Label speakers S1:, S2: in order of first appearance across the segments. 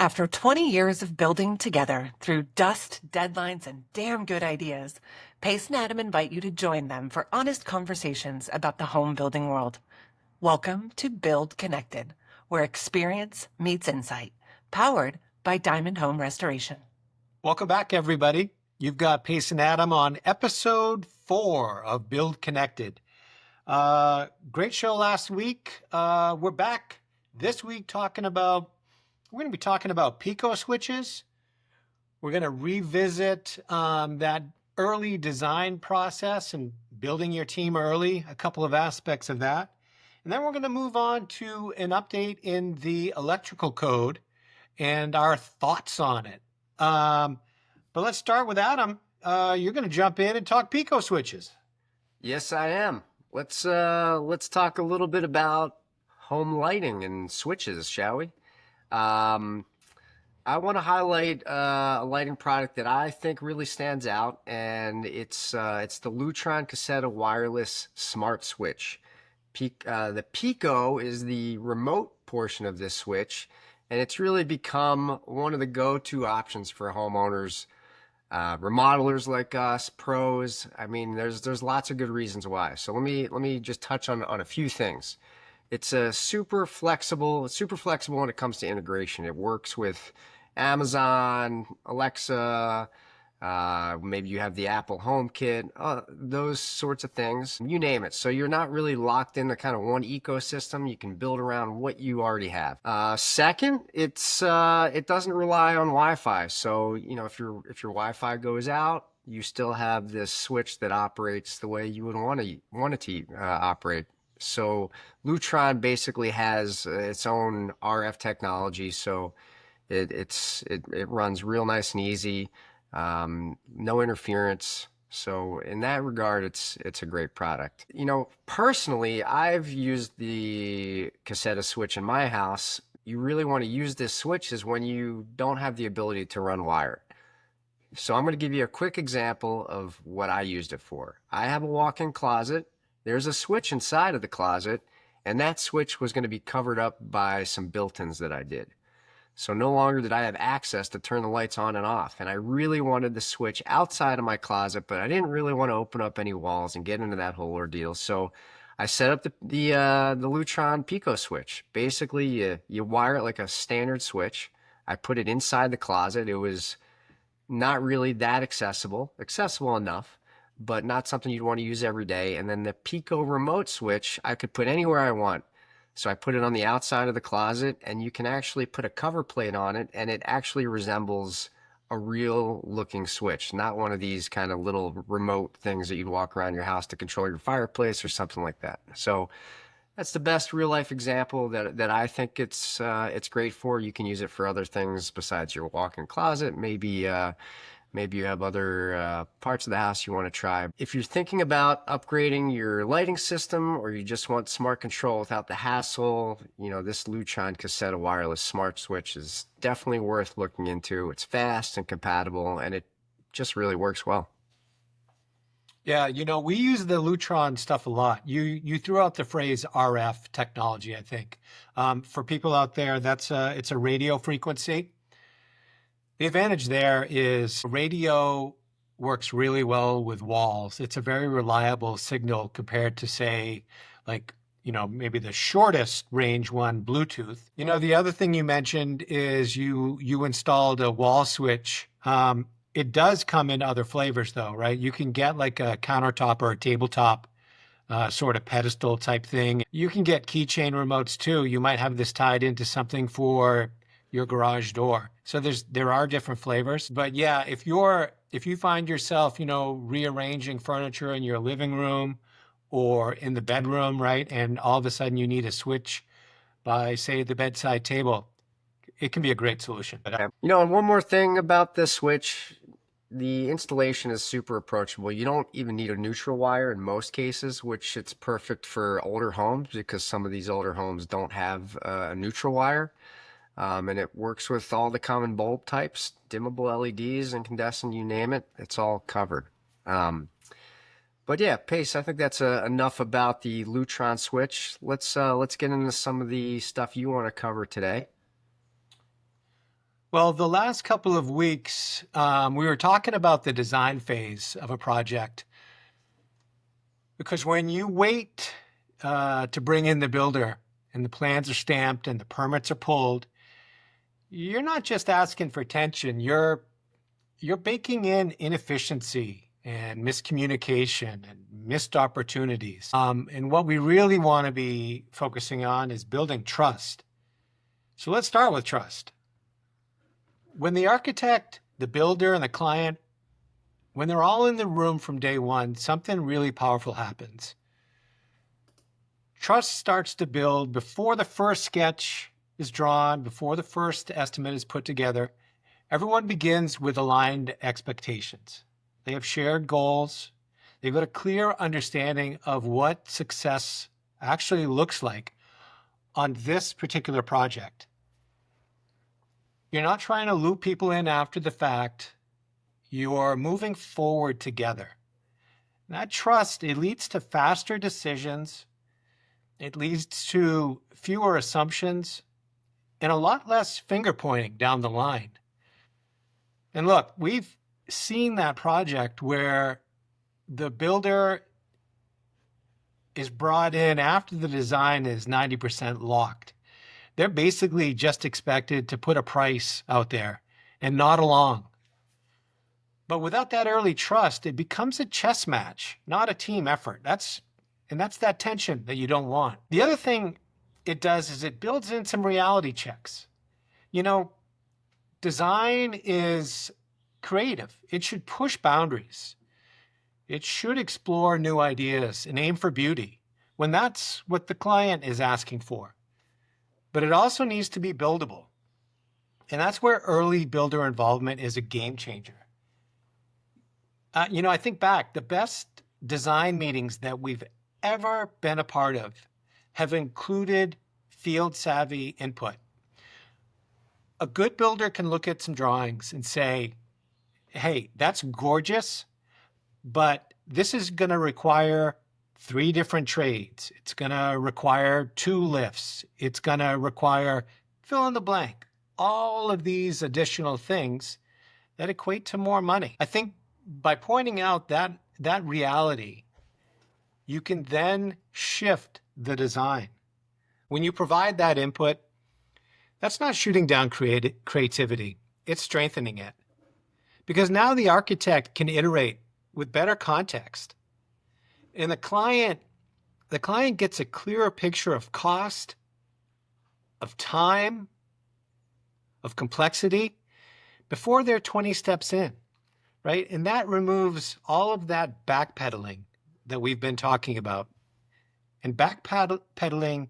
S1: After 20 years of building together through dust, deadlines, and damn good ideas, Pace and Adam invite you to join them for honest conversations about the home building world. Welcome to Build Connected, where experience meets insight, powered by Diamond Home Restoration.
S2: Welcome back, everybody. You've got Pace and Adam on episode 4 of Build Connected. Great show last week. We're back this week we're going to be talking about Pico switches. We're going to revisit that early design process and building your team early, a couple of aspects of that. And then we're going to move on to an update in the electrical code and our thoughts on it. But let's start with Adam. You're going to jump in and talk Pico switches.
S3: Yes, I am. Let's talk a little bit about home lighting and switches, shall we? I want to highlight a lighting product that I think really stands out, and it's the Lutron Cassetta wireless smart switch. The Pico is the remote portion of this switch, and it's really become one of the go-to options for homeowners, remodelers like us, pros. I mean, there's lots of good reasons why. So let me just touch on a few things. It's super flexible when it comes to integration. It works with Amazon, Alexa, maybe you have the Apple HomeKit, those sorts of things, you name it. So you're not really locked into kind of one ecosystem. You can build around what you already have. Second, it doesn't rely on Wi-Fi. So, you know, if your Wi-Fi goes out, you still have this switch that operates the way you would want it to operate. So Lutron basically has its own RF technology, so it runs real nice and easy, no interference. So in that regard, it's a great product. You know, personally, I've used the Cassetta switch in my house. You really want to use this switch is when you don't have the ability to run wire. So I'm going to give you a quick example of what I used it for. I have a walk-in closet. There's a switch inside of the closet, and that switch was going to be covered up by some built-ins that I did. So no longer did I have access to turn the lights on and off, and I really wanted the switch outside of my closet, but I didn't really want to open up any walls and get into that whole ordeal. So I set up the Lutron Pico switch. Basically, you wire it like a standard switch. I put it inside the closet. It was not really that accessible enough, but not something you'd want to use every day. And then the Pico remote switch, I could put anywhere I want. So I put it on the outside of the closet, and you can actually put a cover plate on it, and it actually resembles a real looking switch, not one of these kind of little remote things that you'd walk around your house to control your fireplace or something like that. So that's the best real life example that I think it's great for. You can use it for other things besides your walk-in closet. Maybe you have other parts of the house you want to try. If you're thinking about upgrading your lighting system, or you just want smart control without the hassle, you know, this Lutron Cassetta wireless smart switch is definitely worth looking into. It's fast and compatible, and it just really works well.
S2: Yeah, you know, we use the Lutron stuff a lot. You threw out the phrase RF technology, I think. For people out there, it's a radio frequency. The advantage there is radio works really well with walls. It's a very reliable signal compared to, say, like, you know, maybe the shortest range one, Bluetooth. You know, the other thing you mentioned is you installed a wall switch. It does come in other flavors though, right? You can get like a countertop or a tabletop sort of pedestal type thing. You can get keychain remotes too. You might have this tied into something for your garage door. So there are different flavors. But yeah, if you find yourself, you know, rearranging furniture in your living room or in the bedroom, right, and all of a sudden you need a switch by, say, the bedside table, it can be a great solution.
S3: You know, and one more thing about this switch, the installation is super approachable. You don't even need a neutral wire in most cases, which it's perfect for older homes because some of these older homes don't have a neutral wire. And it works with all the common bulb types, dimmable LEDs, incandescent, you name it. It's all covered. But yeah, Pace, I think that's enough about the Lutron switch. Let's get into some of the stuff you want to cover today.
S2: Well, the last couple of weeks, we were talking about the design phase of a project because when you wait to bring in the builder and the plans are stamped and the permits are pulled, you're not just asking for attention, you're baking in inefficiency and miscommunication and missed opportunities. And what we really want to be focusing on is building trust. So let's start with trust. When the architect, the builder, and the client, when they're all in the room from day one, something really powerful happens. Trust starts to build before the first sketch is drawn, before the first estimate is put together. Everyone begins with aligned expectations. They have shared goals. They've got a clear understanding of what success actually looks like on this particular project. You're not trying to loop people in after the fact. You are moving forward together. And that trust, it leads to faster decisions. It leads to fewer assumptions and a lot less finger pointing down the line. And look, we've seen that project where the builder is brought in after the design is 90% locked. They're basically just expected to put a price out there and nod along. But without that early trust, it becomes a chess match, not a team effort. That's that tension that you don't want. The other thing it does is it builds in some reality checks. You know, design is creative. It should push boundaries. It should explore new ideas and aim for beauty when that's what the client is asking for. But it also needs to be buildable. And that's where early builder involvement is a game changer. I think back, the best design meetings that we've ever been a part of have included field savvy input. A good builder can look at some drawings and say, hey, that's gorgeous, but this is going to require 3 different trades. It's going to require 2 lifts. It's going to require fill in the blank. All of these additional things that equate to more money. I think by pointing out that reality, you can then shift the design. When you provide that input, that's not shooting down creativity. It's strengthening it. Because now the architect can iterate with better context. And the client gets a clearer picture of cost, of time, of complexity before they're 20 steps in, right? And that removes all of that backpedaling that we've been talking about. And backpedaling,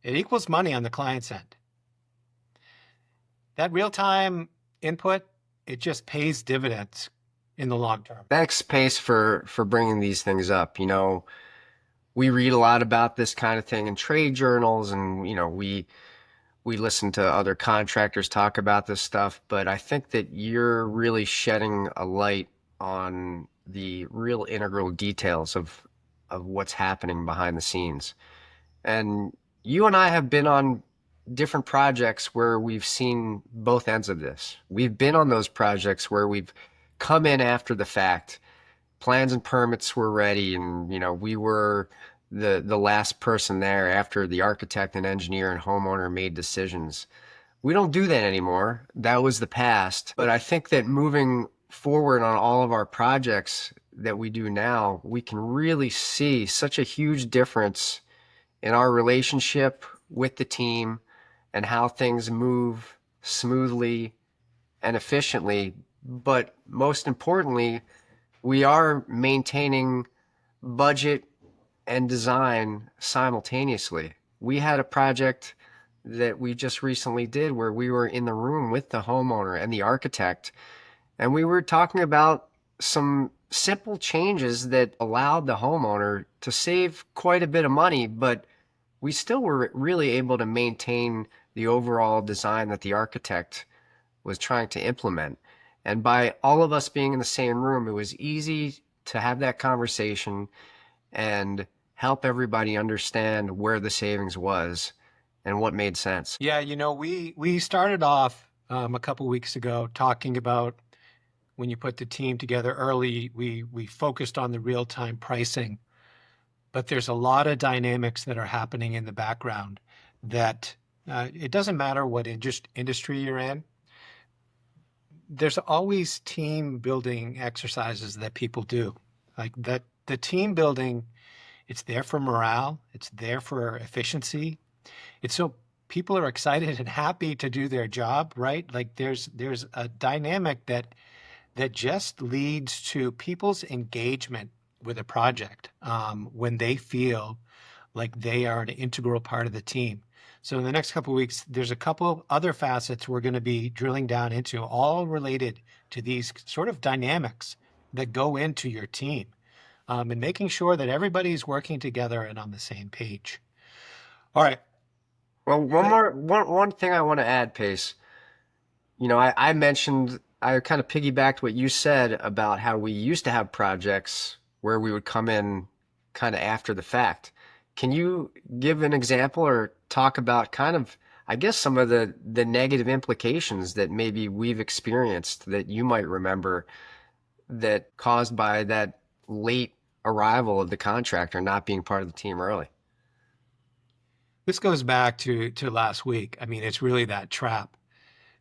S2: it equals money on the client's end. That real-time input, it just pays dividends in the long term.
S3: Thanks, Pace, for bringing these things up. We read a lot about this kind of thing in trade journals, and we listen to other contractors talk about this stuff. But I think that you're really shedding a light on the real integral details of what's happening behind the scenes. And you and I have been on different projects where we've seen both ends of this. We've been on those projects where we've come in after the fact, plans and permits were ready, and we were the last person there after the architect and engineer and homeowner made decisions. We don't do that anymore. That was the past. But I think that moving forward on all of our projects that we do now, we can really see such a huge difference in our relationship with the team and how things move smoothly and efficiently. But most importantly, we are maintaining budget and design simultaneously. We had a project that we just recently did where we were in the room with the homeowner and the architect, and we were talking about some simple changes that allowed the homeowner to save quite a bit of money, but we still were really able to maintain the overall design that the architect was trying to implement. And by all of us being in the same room, it was easy to have that conversation and help everybody understand where the savings was and what made sense.
S2: Yeah, we started off a couple weeks ago talking about when you put the team together early, we focused on the real-time pricing, but there's a lot of dynamics that are happening in the background that it doesn't matter what industry you're in. There's always team building exercises that people do. Like that, the team building, it's there for morale, it's there for efficiency. It's so people are excited and happy to do their job, right? Like there's a dynamic that just leads to people's engagement with a project when they feel like they are an integral part of the team. So in the next couple of weeks, there's a couple of other facets we're going to be drilling down into, all related to these sort of dynamics that go into your team, and making sure that everybody's working together and on the same page. All right.
S3: Well, one thing I want to add, Pace. I mentioned, I kind of piggybacked what you said about how we used to have projects where we would come in kind of after the fact. Can you give an example or talk about kind of, I guess, some of the negative implications that maybe we've experienced that you might remember that caused by that late arrival of the contractor not being part of the team early?
S2: This goes back to last week. I mean, it's really that trap.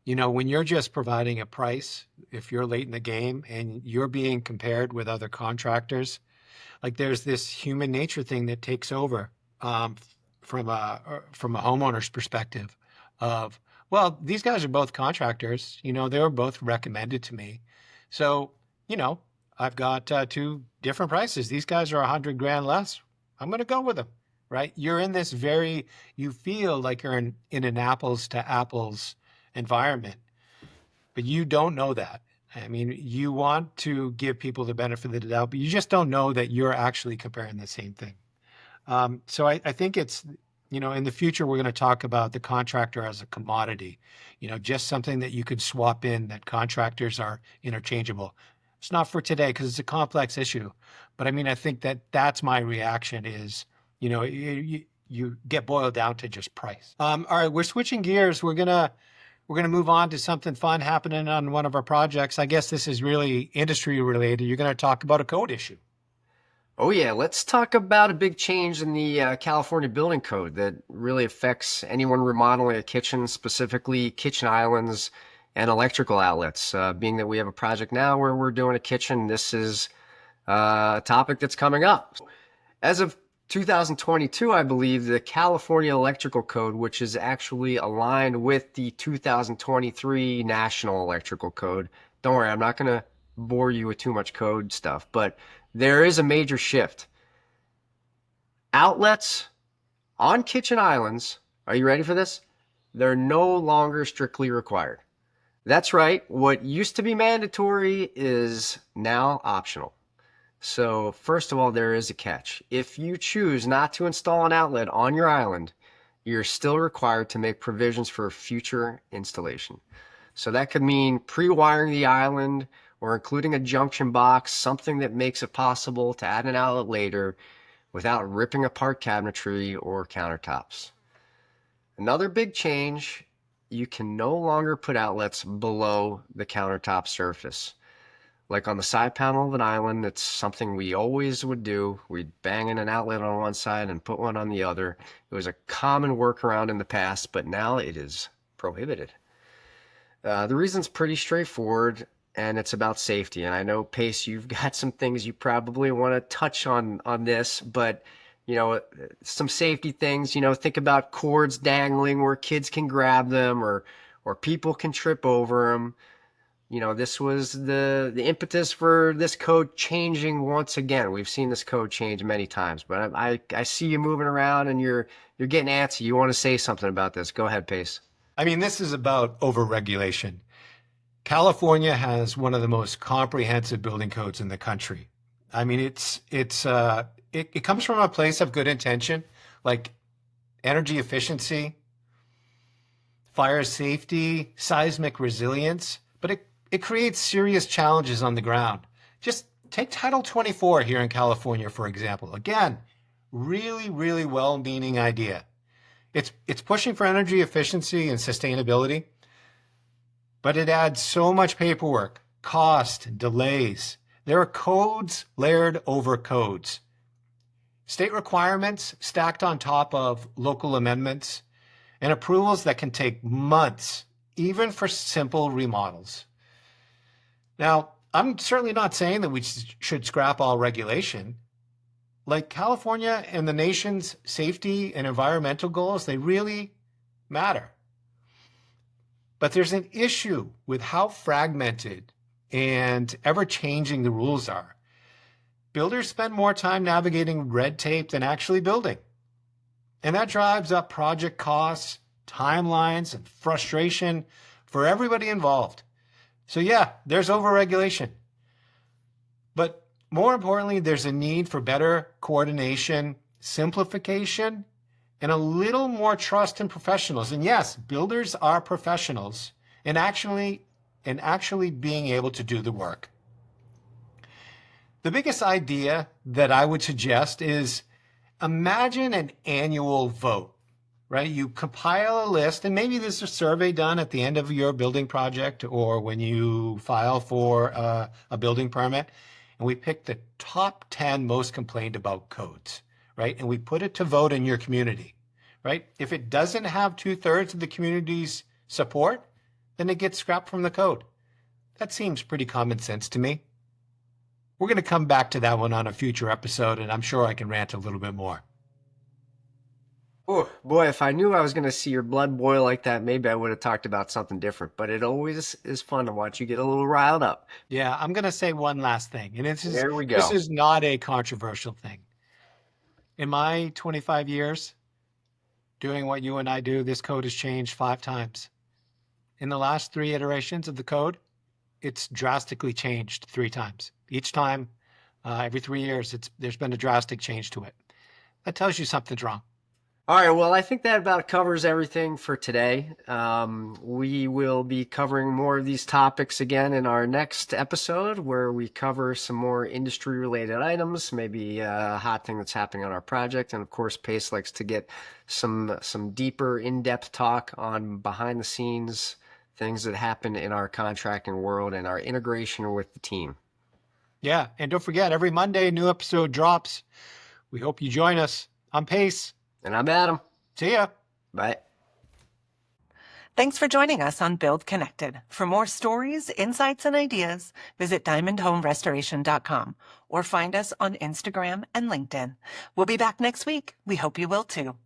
S2: When you're just providing a price, if you're late in the game and you're being compared with other contractors, like there's this human nature thing that takes over from a homeowner's perspective of, well, these guys are both contractors. They were both recommended to me. So, I've got two different prices. These guys are 100 grand less. I'm going to go with them, right? You're in this you feel like you're in an apples to apples environment, but you don't know that. I mean, you want to give people the benefit of the doubt, but you just don't know that you're actually comparing the same thing. So I think it's, in the future, we're going to talk about the contractor as a commodity, just something that you could swap in, that contractors are interchangeable. It's not for today because it's a complex issue. But I mean, I think that's my reaction is, you get boiled down to just price. All right, we're switching gears. We're gonna move on to something fun happening on one of our projects. I guess this is really industry related. You're going to talk about a code issue.
S3: Oh yeah, let's talk about a big change in the California building code that really affects anyone remodeling a kitchen, specifically kitchen islands and electrical outlets. Being that we have a project now where we're doing a kitchen, this is a topic that's coming up. As of 2022, I believe, the California Electrical Code, which is actually aligned with the 2023 National Electrical Code. Don't worry, I'm not going to bore you with too much code stuff, but there is a major shift. Outlets on kitchen islands, are you ready for this? They're no longer strictly required. That's right, what used to be mandatory is now optional. So first of all, there is a catch. If you choose not to install an outlet on your island, you're still required to make provisions for future installation. So that could mean pre-wiring the island or including a junction box, something that makes it possible to add an outlet later without ripping apart cabinetry or countertops. Another big change, you can no longer put outlets below the countertop surface. Like on the side panel of an island, it's something we always would do. We'd bang in an outlet on one side and put one on the other. It was a common workaround in the past, but now it is prohibited. The reason's pretty straightforward, and it's about safety. And I know, Pace, you've got some things you probably want to touch on this, but some safety things. Think about cords dangling where kids can grab them, or people can trip over them. This was the impetus for this code changing once again. We've seen this code change many times, but I see you moving around and you're getting antsy. You want to say something about this? Go ahead, Pace.
S2: I mean, this is about overregulation. California has one of the most comprehensive building codes in the country. I mean, it comes from a place of good intention, like energy efficiency, fire safety, seismic resilience, but it creates serious challenges on the ground. Just take Title 24 here in California, for example. Again, really, really well-meaning idea. It's pushing for energy efficiency and sustainability, but it adds so much paperwork, cost, and delays. There are codes layered over codes. State requirements stacked on top of local amendments and approvals that can take months, even for simple remodels. Now, I'm certainly not saying that we should scrap all regulation. Like California and the nation's safety and environmental goals, they really matter. But there's an issue with how fragmented and ever-changing the rules are. Builders spend more time navigating red tape than actually building. And that drives up project costs, timelines, and frustration for everybody involved. So yeah, there's overregulation. But more importantly, there's a need for better coordination, simplification, and a little more trust in professionals. And yes, builders are professionals in actually being able to do the work. The biggest idea that I would suggest is imagine an annual vote, right? You compile a list, and maybe there's a survey done at the end of your building project or when you file for a building permit, and we pick the top 10 most complained about codes, right? And we put it to vote in your community, right? If it doesn't have 2/3 of the community's support, then it gets scrapped from the code. That seems pretty common sense to me. We're going to come back to that one on a future episode, and I'm sure I can rant a little bit more.
S3: Oh, boy, if I knew I was going to see your blood boil like that, maybe I would have talked about something different. But it always is fun to watch you get a little riled up.
S2: Yeah, I'm going to say one last thing, and
S3: There we go.
S2: this is not a controversial thing. In my 25 years doing what you and I do, this code has changed 5 times. In the last 3 iterations of the code, it's drastically changed 3 times. Each time, every 3 years, there's been a drastic change to it. That tells you something's wrong.
S3: All right, well, I think that about covers everything for today. We will be covering more of these topics again in our next episode, where we cover some more industry-related items, maybe a hot thing that's happening on our project. And of course, Pace likes to get some deeper, in-depth talk on behind-the-scenes things that happen in our contracting world and our integration with the team.
S2: Yeah, and don't forget, every Monday, a new episode drops. We hope you join us. I'm Pace.
S3: And I'm Adam.
S2: See ya.
S3: Bye.
S1: Thanks for joining us on Build Connected. For more stories, insights, and ideas, visit diamondhomerestoration.com or find us on Instagram and LinkedIn. We'll be back next week. We hope you will too.